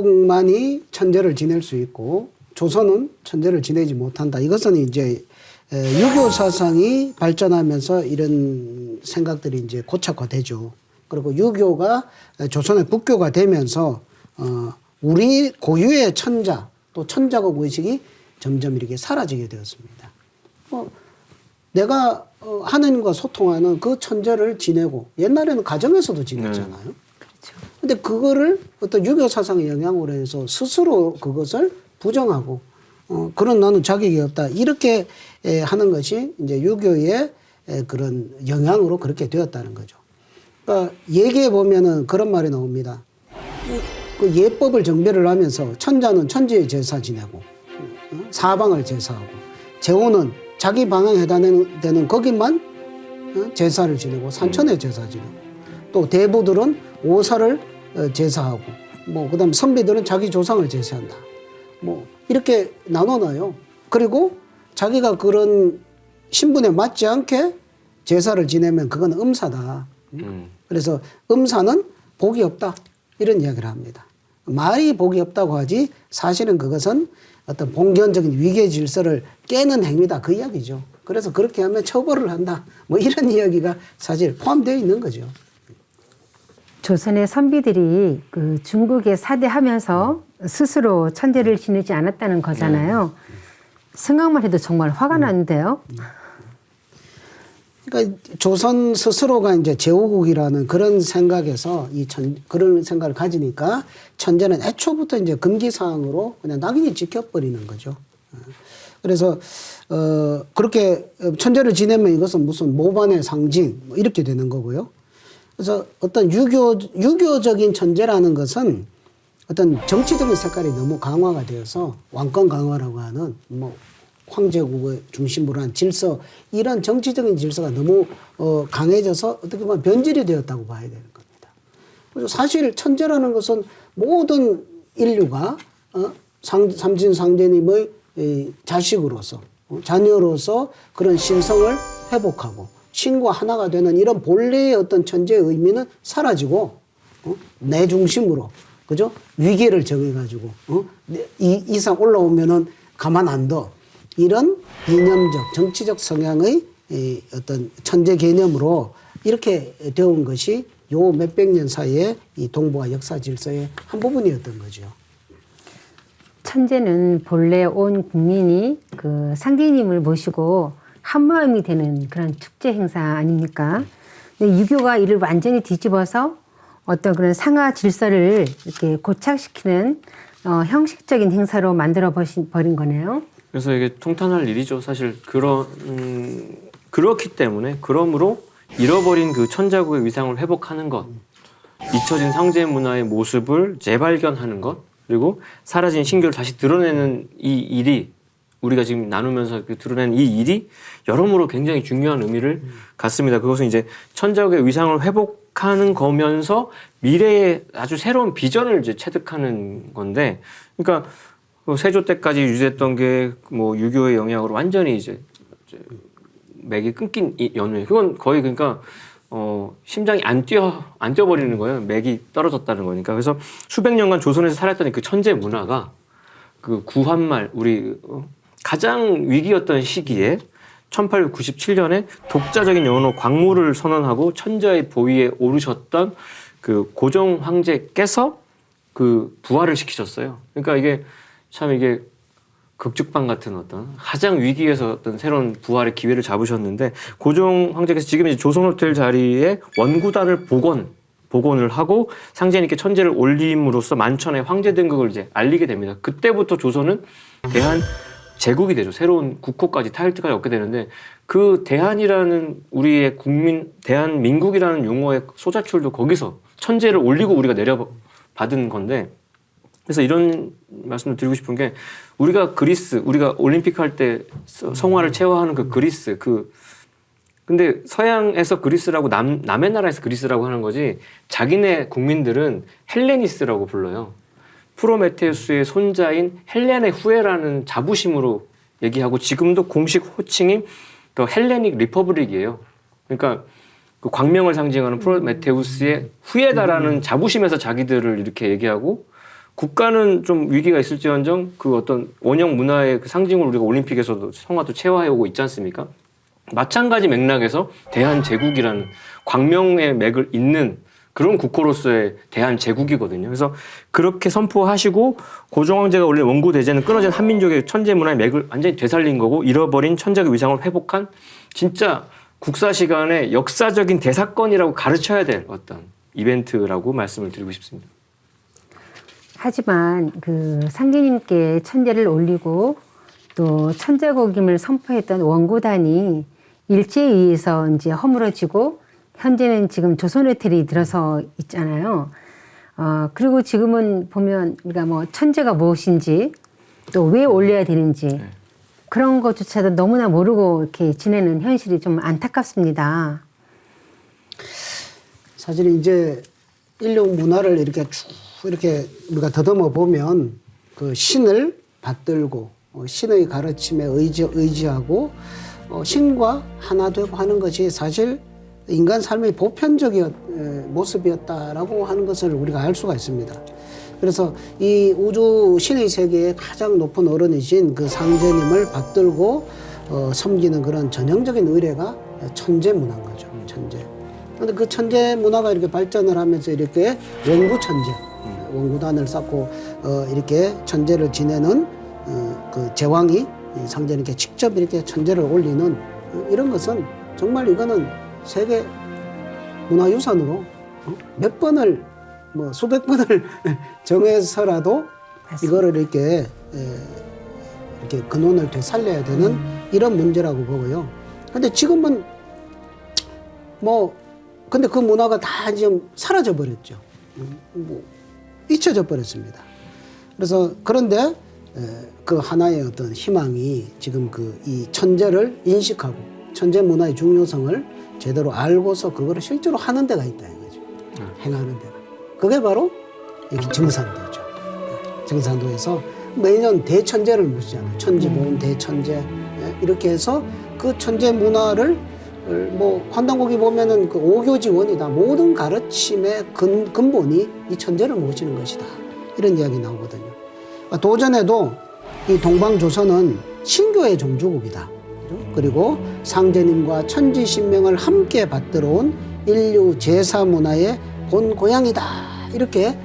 중국만이 천재를 지낼 수 있고 조선은 천재를 지내지 못한다. 이것은 이제 유교 사상이 발전하면서 이런 생각들이 이제 고착화되죠. 그리고 유교가 조선의 국교가 되면서 우리 고유의 천자 또 천자국 의식이 점점 이렇게 사라지게 되었습니다. 내가 하느님과 소통하는 그 천재를 지내고 옛날에는 가정에서도 지냈잖아요. 그렇죠. 근데 그거를 어떤 유교 사상의 영향으로 해서 스스로 그것을 부정하고 그런 나는 자격이 없다. 이렇게 하는 것이 이제 유교의 그런 영향으로 그렇게 되었다는 거죠. 그러니까 얘기해 보면은 그런 말이 나옵니다. 그 예법을 정배를 하면서 천자는 천지의 제사 지내고 사방을 제사하고 제후는 자기 방향에 해당되는 거기만 제사를 지내고 산천의 제사 지내고 또 대부들은 오사를 제사하고 그다음 선비들은 자기 조상을 제사한다. 이렇게 나눠놔요. 그리고 자기가 그런 신분에 맞지 않게 제사를 지내면 그건 음사다. 그래서 음사는 복이 없다. 이런 이야기를 합니다. 말이 복이 없다고 하지 사실은 그것은 어떤 봉견적인 위계 질서를 깨는 행위다. 그 이야기죠. 그래서 그렇게 하면 처벌을 한다. 이런 이야기가 사실 포함되어 있는 거죠. 조선의 선비들이 그 중국에 사대하면서 스스로 천재를 지내지 않았다는 거잖아요. 생각만 해도 정말 화가 나는데요. 그러니까 조선 스스로가 이제 제후국이라는 그런 생각에서 그런 생각을 가지니까 천재는 애초부터 이제 금기사항으로 그냥 낙인이 찍혀버리는 거죠. 그래서 그렇게 천재를 지내면 이것은 무슨 모반의 상징 이렇게 되는 거고요. 그래서 어떤 유교적인 천재라는 것은 어떤 정치적인 색깔이 너무 강화가 되어서 왕권 강화라고 하는 황제국의 중심으로 한 질서 이런 정치적인 질서가 너무 강해져서 어떻게 보면 변질이 되었다고 봐야 되는 겁니다. 그래서 사실 천재라는 것은 모든 인류가 삼진상제님의 자식으로서 자녀로서 그런 신성을 회복하고 신과 하나가 되는 이런 본래의 어떤 천재의 의미는 사라지고 내 중심으로 그죠? 위계를 정해가지고 이 이상 올라오면은 가만 안 둬. 이런 이념적 정치적 성향의 어떤 천재 개념으로 이렇게 되어온 것이 요 몇백 년 사이에 이 동북아 역사 질서의 한 부분이었던 거죠. 천재는 본래 온 국민이 그 상제님을 모시고 한마음이 되는 그런 축제 행사 아닙니까? 근데 유교가 이를 완전히 뒤집어서 어떤 그런 상하 질서를 이렇게 고착시키는 형식적인 행사로 만들어 버린 거네요. 그래서 이게 통탄할 일이죠. 사실 그렇기 때문에 그러므로 잃어버린 그 천자국의 위상을 회복하는 것, 잊혀진 상제 문화의 모습을 재발견하는 것, 그리고 사라진 신교를 다시 드러내는 이 일이 우리가 지금 나누면서 드러낸 이 일이 여러모로 굉장히 중요한 의미를 갖습니다. 그것은 이제 천자국의 위상을 회복하는 거면서 미래의 아주 새로운 비전을 이제 체득하는 건데, 그러니까 세조 때까지 유지했던 게 유교의 영향으로 완전히 이제 맥이 끊긴 연후에 그건 거의 그러니까 심장이 안 뛰어버리는 거예요. 맥이 떨어졌다는 거니까. 그래서 수백 년간 조선에서 살았던 그 천재 문화가 그 구한말 우리 가장 위기였던 시기에 1897년에 독자적인 영어로 광무를 선언하고 천자의 보위에 오르셨던 그 고종 황제께서 그 부활을 시키셨어요. 그러니까 이게 극죽방 같은 어떤 가장 위기에서 어떤 새로운 부활의 기회를 잡으셨는데 고종 황제께서 지금 이제 조선호텔 자리에 원구단을 복원을 하고 상제님께 천재를 올림으로써 만천의 황제 등극을 이제 알리게 됩니다. 그때부터 조선은 대한 제국이 되죠. 새로운 국호까지 타이틀까지 얻게 되는데 그 대한이라는 우리의 대한민국이라는 용어의 소자출도 거기서 천재를 올리고 우리가 내려받은 건데 그래서 이런 말씀을 드리고 싶은 게 우리가 올림픽 할 때 성화를 체화하는 그 그리스 근데 서양에서 그리스라고 남의 나라에서 그리스라고 하는 거지 자기네 국민들은 헬레니스라고 불러요. 프로메테우스의 손자인 헬렌의 후예라는 자부심으로 얘기하고 지금도 공식 호칭이 그 헬레닉 리퍼블릭이에요. 그러니까 그 광명을 상징하는 프로메테우스의 후예다라는 자부심에서 자기들을 이렇게 얘기하고 국가는 좀 위기가 있을지언정 그 어떤 원형 문화의 그 상징을 우리가 올림픽에서도 성화도 체화해 오고 있지 않습니까? 마찬가지 맥락에서 대한제국이라는 광명의 맥을 잇는 그런 국호로서의 대한제국이거든요. 그래서 그렇게 선포하시고 고종황제가 올린 원고 대제는 끊어진 한민족의 천재 문화의 맥을 완전히 되살린 거고 잃어버린 천재의 위상을 회복한 진짜 국사 시간의 역사적인 대사건이라고 가르쳐야 될 어떤 이벤트라고 말씀을 드리고 싶습니다. 하지만 그 상제님께 천제를 올리고 또 천자국임을 선포했던 원고단이 일제에 의해서 이제 허물어지고 현재는 지금 조선의텔이 들어서 있잖아요. 그리고 지금은 보면 우리가 뭐 천재가 무엇인지 또 왜 올려야 되는지 그런 것조차도 너무나 모르고 이렇게 지내는 현실이 좀 안타깝습니다. 사실 이제 인류 문화를 이렇게 쭉 이렇게 우리가 더듬어 보면 그 신을 받들고 신의 가르침에 의지하고 신과 하나 되고 하는 것이 사실 인간 삶의 보편적인 모습이었다라고 하는 것을 우리가 알 수가 있습니다. 그래서 이 우주 신의 세계의 가장 높은 어른이신 그 상제님을 받들고 섬기는 그런 전형적인 의례가 천재 문화인 거죠. 천재. 그런데 그 천재 문화가 이렇게 발전을 하면서 이렇게 원구 천재, 원구단을 쌓고 이렇게 천재를 지내는 그 제왕이 상제님께 직접 이렇게 천재를 올리는 이런 것은 정말 이거는 세계 문화유산으로 몇 번을 뭐 수백 번을 정해서라도 이거를 이렇게 근원을 되살려야 되는 이런 문제라고 보고요. 근데 지금은 뭐 근데 그 문화가 다 지금 사라져 버렸죠. 뭐 잊혀져 버렸습니다. 그래서 그런데 그 하나의 어떤 희망이 지금 그 이 천재를 인식하고 천재 문화의 중요성을 제대로 알고서 그거를 실제로 하는 데가 있다 이거죠. 행하는 데가. 그게 바로 여기 증산도죠. 증산도에서 매년 대천재를 모시잖아요. 천재보험 대천재 이렇게 해서 그 천재 문화를 뭐 환단곡이 보면은 그 오교지원이다. 모든 가르침의 근본이 이 천재를 모시는 것이다. 이런 이야기 나오거든요. 도전에도 이 동방조선은 신교의 종주국이다. 그리고 상제님과 천지신명을 함께 받들어 온 인류 제사 문화의 본 고향이다. 이렇게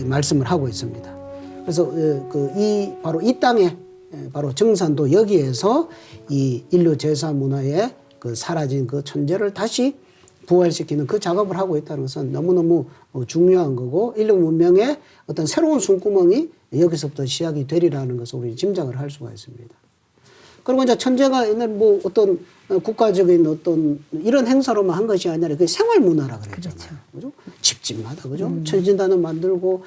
말씀을 하고 있습니다. 그래서 바로 이 땅에 바로 증산도 여기에서 이 인류 제사 문화의 그 사라진 그 천재를 다시 부활시키는 그 작업을 하고 있다는 것은 너무너무 중요한 거고 인류 문명의 어떤 새로운 숨구멍이 여기서부터 시작이 되리라는 것을 우리 짐작을 할 수가 있습니다. 그리고 이제 천재가 옛날 뭐 어떤 국가적인 어떤 이런 행사로만 한 것이 아니라 그 생활 문화라 그랬잖아요. 그죠? 집집마다 그죠? 천진단을 만들고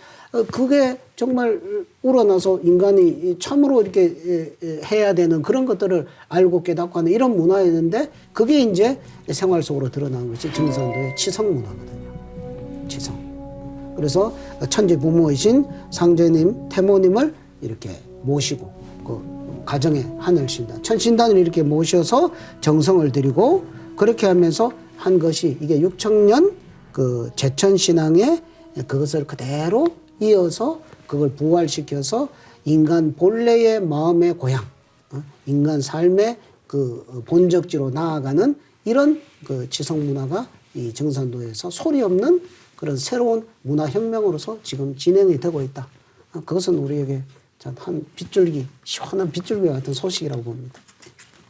그게 정말 우러나서 인간이 참으로 이렇게 해야 되는 그런 것들을 알고 깨닫고 하는 이런 문화였는데 그게 이제 생활 속으로 드러난 것이 증산도의 치성 문화거든요. 치성. 그래서 천지 부모이신 상제님, 태모님을 이렇게 모시고 그 가정의 하늘신단, 천신단을 이렇게 모셔서 정성을 드리고 그렇게 하면서 한 것이 이게 6,000년 그 제천신앙에 그것을 그대로 이어서 그걸 부활시켜서 인간 본래의 마음의 고향, 인간 삶의 그 본적지로 나아가는 이런 그 지성 문화가 이 증산도에서 소리 없는 그런 새로운 문화혁명으로서 지금 진행이 되고 있다. 그것은 우리에게 한 빗줄기, 시원한 빗줄기 같은 소식이라고 봅니다.